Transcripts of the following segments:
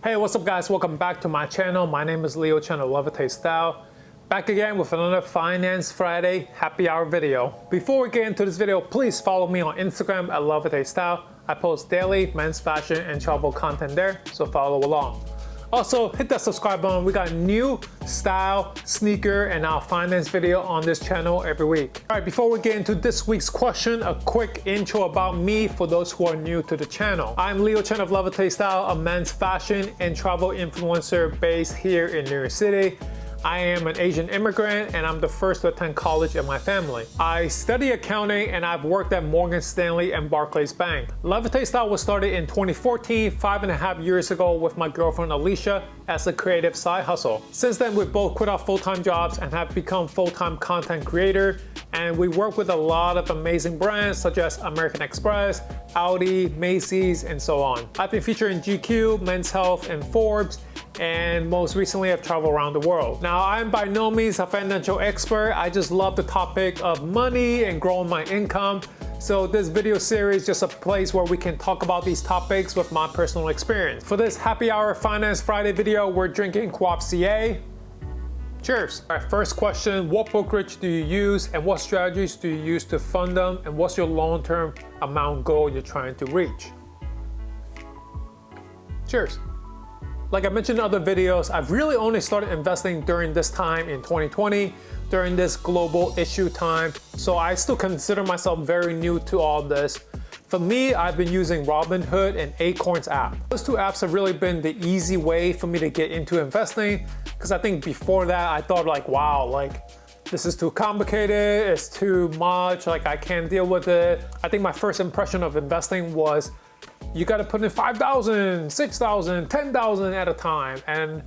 Hey, what's up guys? Welcome back to my channel. My name is Leo, channel Levitate Style. Back again with another Finance Friday happy hour video. Before we get into this video, please follow me on Instagram at Levitate Style. I post daily men's fashion and travel content there, so follow along. Also, hit that subscribe button. We got new style, sneaker, and now finance video on this channel every week. All right, before we get into this week's question, a quick intro about me for those who are new to the channel. I'm Leo Chen of Levitate Style, a men's fashion and travel influencer based here in New York City. I am an Asian immigrant and I'm the first to attend college in my family. I study accounting and I've worked at Morgan Stanley and Barclays Bank. Levitate Style was started in 2014, 5.5 years ago with my girlfriend Alicia as a creative side hustle. Since then, we've both quit our full-time jobs and have become full-time content creator. And we work with a lot of amazing brands such as American Express, Audi, Macy's, and so on. I've been featured in GQ, Men's Health, and Forbes, and most recently I've traveled around the world. Now, I'm by no means a financial expert. I just love the topic of money and growing my income. So this video series is just a place where we can talk about these topics with my personal experience. For this happy hour Finance Friday video, we're drinking Co-op CA. Cheers. All right, first question, what brokerage do you use and what strategies do you use to fund them, and what's your long-term amount goal you're trying to reach? Cheers. Like I mentioned in other videos, I've really only started investing during this time in 2020, during this global issue time. So I still consider myself very new to all this. For me, I've been using Robinhood and Acorns app. Those two apps have really been the easy way for me to get into investing, because I think before that I thought like, wow, like this is too complicated, it's too much, like I can't deal with it. I think my first impression of investing was you got to put in 5,000, 6,000, 10,000 at a time. And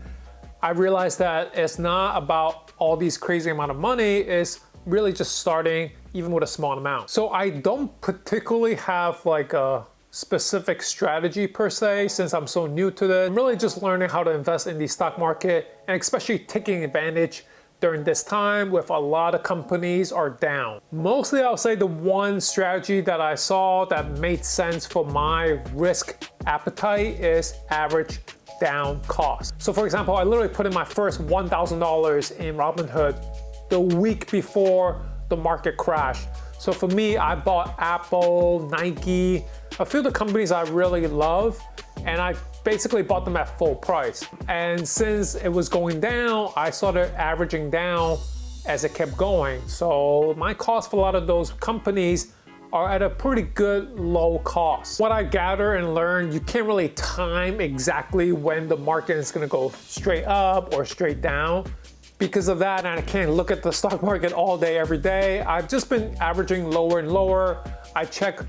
I realized that it's not about all these crazy amount of money, it's really just starting even with a small amount. So I don't particularly have like a specific strategy per se, since I'm so new to this. I'm really just learning how to invest in the stock market, and especially taking advantage during this time with a lot of companies are down. Mostly I'll say the one strategy that I saw that made sense for my risk appetite is average down cost. So for example, I literally put in my first $1,000 in Robinhood the week before the market crashed. So for me, I bought Apple, Nike, a few of the companies I really love, and I basically bought them at full price. And since it was going down, I started averaging down as it kept going. So my cost for a lot of those companies are at a pretty good low cost. What I gather and learn, you can't really time exactly when the market is gonna go straight up or straight down. Because of that, and I can't look at the stock market all day, every day. I've just been averaging lower and lower. I check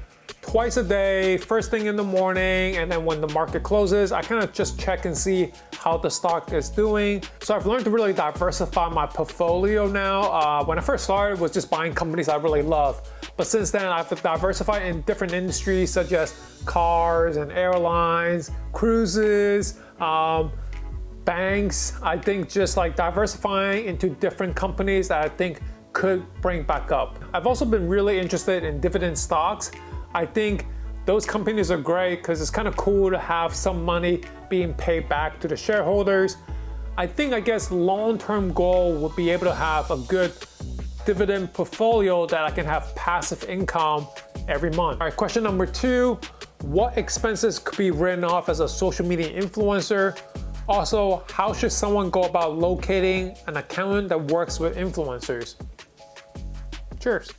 twice a day, first thing in the morning, and then when the market closes, I kind of just check and see how the stock is doing. So I've learned to really diversify my portfolio now. When I first started, it was just buying companies I really love. But since then, I've diversified in different industries such as cars and airlines, cruises, banks. I think just like diversifying into different companies that I think could bring back up. I've also been really interested in dividend stocks. I think those companies are great because it's kind of cool to have some money being paid back to the shareholders. I guess long-term goal would be able to have a good dividend portfolio that I can have passive income every month. All right, question number 2, what expenses could be written off as a social media influencer? Also, how should someone go about locating an accountant that works with influencers? Cheers.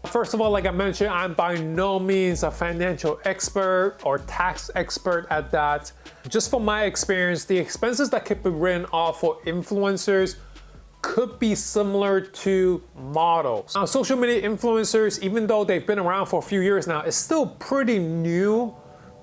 First of all, like I mentioned, I'm by no means a financial expert or tax expert at that. Just from my experience, the expenses that could be written off for influencers could be similar to models. Now, social media influencers, even though they've been around for a few years now, is still pretty new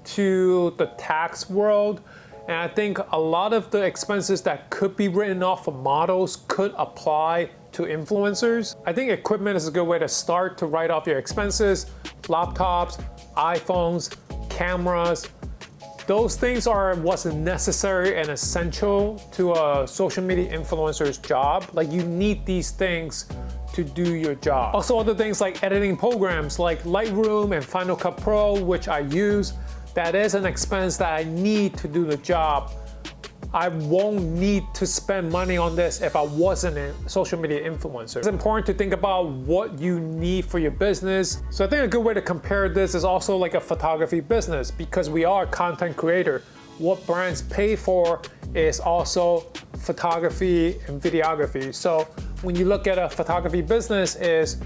to the tax world. And I think a lot of the expenses that could be written off for models could apply to influencers. I think equipment is a good way to start to write off your expenses. Laptops, iPhones, cameras, those things are what's necessary and essential to a social media influencer's job. Like you need these things to do your job. Also other things like editing programs like Lightroom and Final Cut Pro, which I use, that is an expense that I need to do the job. I won't need to spend money on this if I wasn't a social media influencer. It's important to think about what you need for your business. So I think a good way to compare this is also like a photography business, because we are a content creator. What brands pay for is also photography and videography. So when you look at a photography business, is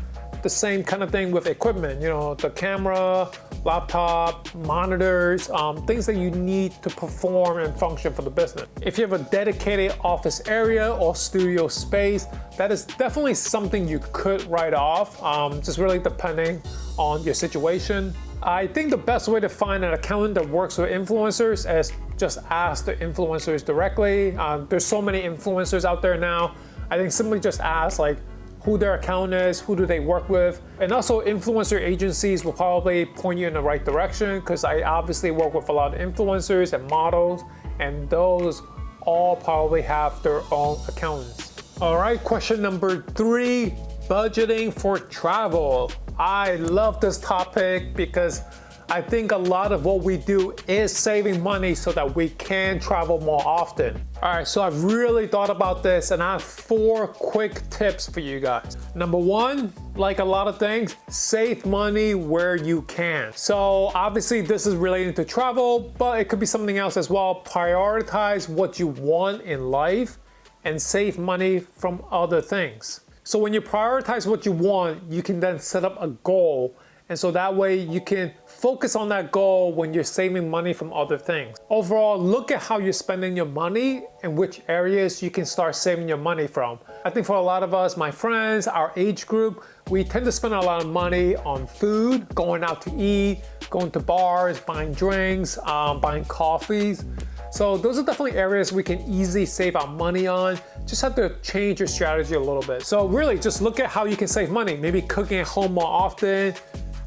the same kind of thing with equipment, you know, the camera, laptop, monitors, things that you need to perform and function for the business. If you have a dedicated office area or studio space, that is definitely something you could write off, just really depending on your situation. I think the best way to find an accountant that works with influencers is just ask the influencers directly. There's so many influencers out there now. I think simply just ask like who their accountant is, who do they work with. And also influencer agencies will probably point you in the right direction, because I obviously work with a lot of influencers and models, and those all probably have their own accountants. All right, question number 3, budgeting for travel. I love this topic because I think a lot of what we do is saving money so that we can travel more often. All right, so I've really thought about this and I have 4 quick tips for you guys. Number 1, like a lot of things, save money where you can. So obviously this is related to travel, but it could be something else as well. Prioritize what you want in life and save money from other things. So when you prioritize what you want, you can then set up a goal. And so that way you can focus on that goal when you're saving money from other things. Overall, look at how you're spending your money and which areas you can start saving your money from. I think for a lot of us, my friends, our age group, we tend to spend a lot of money on food, going out to eat, going to bars, buying drinks, buying coffees. So those are definitely areas we can easily save our money on. Just have to change your strategy a little bit. So really just look at how you can save money. Maybe cooking at home more often,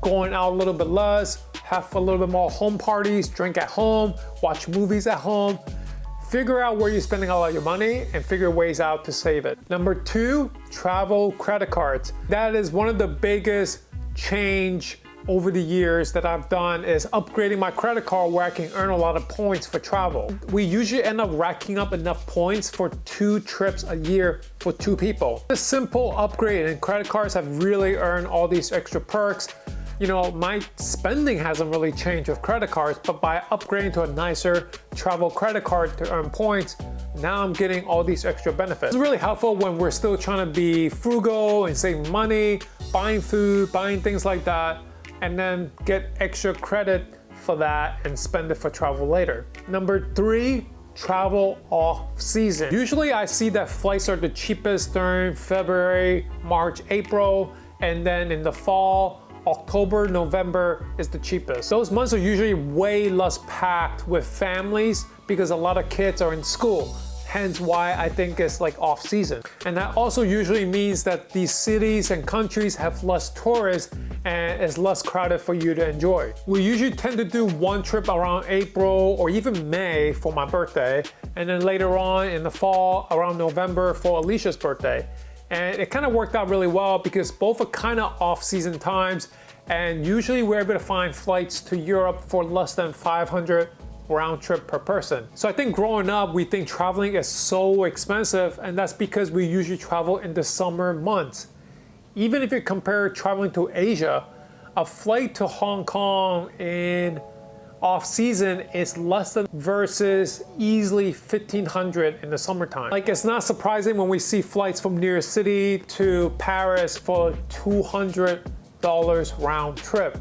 going out a little bit less, have a little bit more home parties, drink at home, watch movies at home. Figure out where you're spending all of your money and figure ways out to save it. Number 2, travel credit cards. That is one of the biggest change over the years that I've done, is upgrading my credit card where I can earn a lot of points for travel. We usually end up racking up enough points for 2 trips a year for 2 people. This simple upgrade and credit cards have really earned all these extra perks. You know, my spending hasn't really changed with credit cards, but by upgrading to a nicer travel credit card to earn points, now I'm getting all these extra benefits. It's really helpful when we're still trying to be frugal and save money, buying food, buying things like that, and then get extra credit for that and spend it for travel later. Number 3, travel off season. Usually I see that flights are the cheapest during February, March, April, and then in the fall, October, November is the cheapest. Those months are usually way less packed with families because a lot of kids are in school. Hence why I think it's like off season. And that also usually means that these cities and countries have less tourists and it's less crowded for you to enjoy. We usually tend to do 1 trip around April or even May for my birthday, and then later on in the fall around November for Alicia's birthday. And it kind of worked out really well because both are kind of off-season times, and usually we're able to find flights to Europe for less than $500 round trip per person. So I think growing up, we think traveling is so expensive, and that's because we usually travel in the summer months. Even if you compare traveling to Asia, a flight to Hong Kong in off-season is less than versus easily $1,500 in the summertime. Like, it's not surprising when we see flights from New York City to Paris for $200 round trip.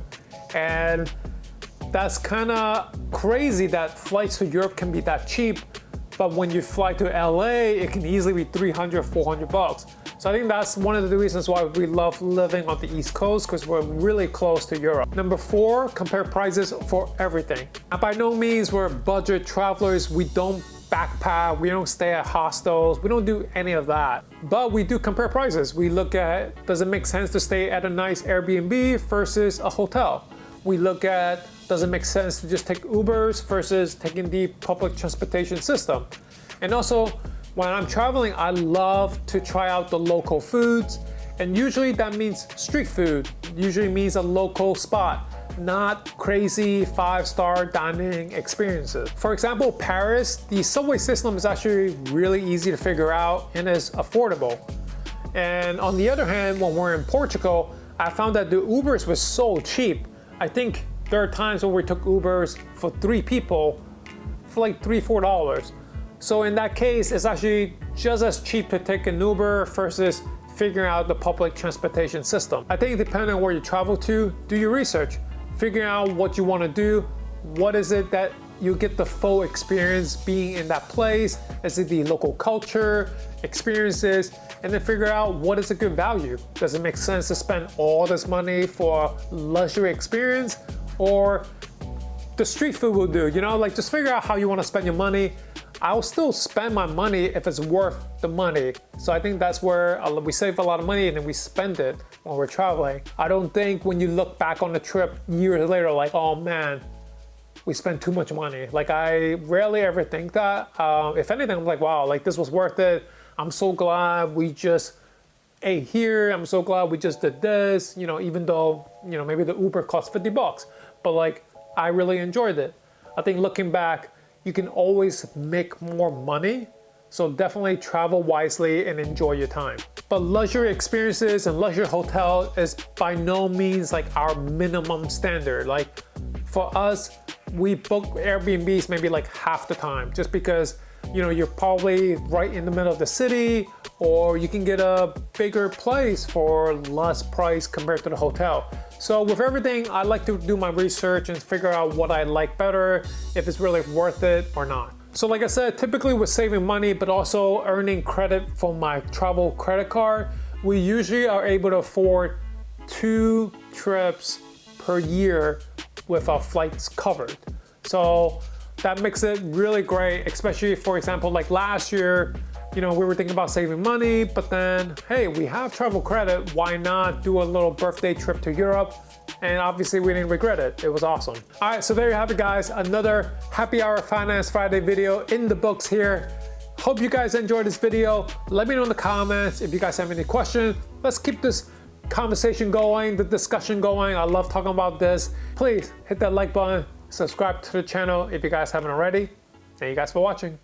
And that's kind of crazy that flights to Europe can be that cheap, but when you fly to LA, it can easily be $300, $400. So I think that's one of the reasons why we love living on the East Coast, because we're really close to Europe. Number 4, compare prices for everything. Now, by no means we're budget travelers. We don't backpack, we don't stay at hostels, we don't do any of that. But we do compare prices. We look at, does it make sense to stay at a nice Airbnb versus a hotel? We look at, does it make sense to just take Ubers versus taking the public transportation system? And also, when I'm traveling, I love to try out the local foods. And usually that means street food, usually means a local spot. not crazy 5-star dining experiences. For example, Paris, the subway system is actually really easy to figure out and is affordable. And on the other hand, when we're in Portugal, I found that the Ubers were so cheap. I think there are times when we took Ubers for 3 people for like $3, $4. So in that case, it's actually just as cheap to take an Uber versus figuring out the public transportation system. I think depending on where you travel to, do your research. Figuring out what you want to do. What is it that you get the full experience being in that place? Is it the local culture, experiences? And then figure out what is a good value. Does it make sense to spend all this money for a luxury experience, or the street food will do? You know, like just figure out how you want to spend your money. I'll still spend my money if it's worth the money. So I think that's where we save a lot of money and then we spend it when we're traveling. I don't think when you look back on the trip years later, like, oh man, we spent too much money. Like, I rarely ever think that. If anything, I'm like, wow, like this was worth it. I'm so glad we just ate here. I'm so glad we just did this, you know, even though, you know, maybe the Uber cost 50 bucks, but like, I really enjoyed it. I think looking back, you can always make more money. So definitely travel wisely and enjoy your time. But luxury experiences and luxury hotel is by no means like our minimum standard. Like for us, we book Airbnbs maybe like half the time, just because, you know, you're probably right in the middle of the city, or you can get a bigger place for less price compared to the hotel. So with everything, I like to do my research and figure out what I like better, if it's really worth it or not. So like I said, typically with saving money, but also earning credit from my travel credit card, we usually are able to afford 2 trips per year with our flights covered. So that makes it really great, especially for example, like last year, you know, we were thinking about saving money, but then, hey, we have travel credit. Why not do a little birthday trip to Europe? And obviously we didn't regret it. It was awesome. All right, so there you have it, guys. Another Happy Hour Finance Friday video in the books here. Hope you guys enjoyed this video. Let me know in the comments if you guys have any questions. Let's keep this conversation going, the discussion going. I love talking about this. Please hit that like button, subscribe to the channel if you guys haven't already. Thank you guys for watching.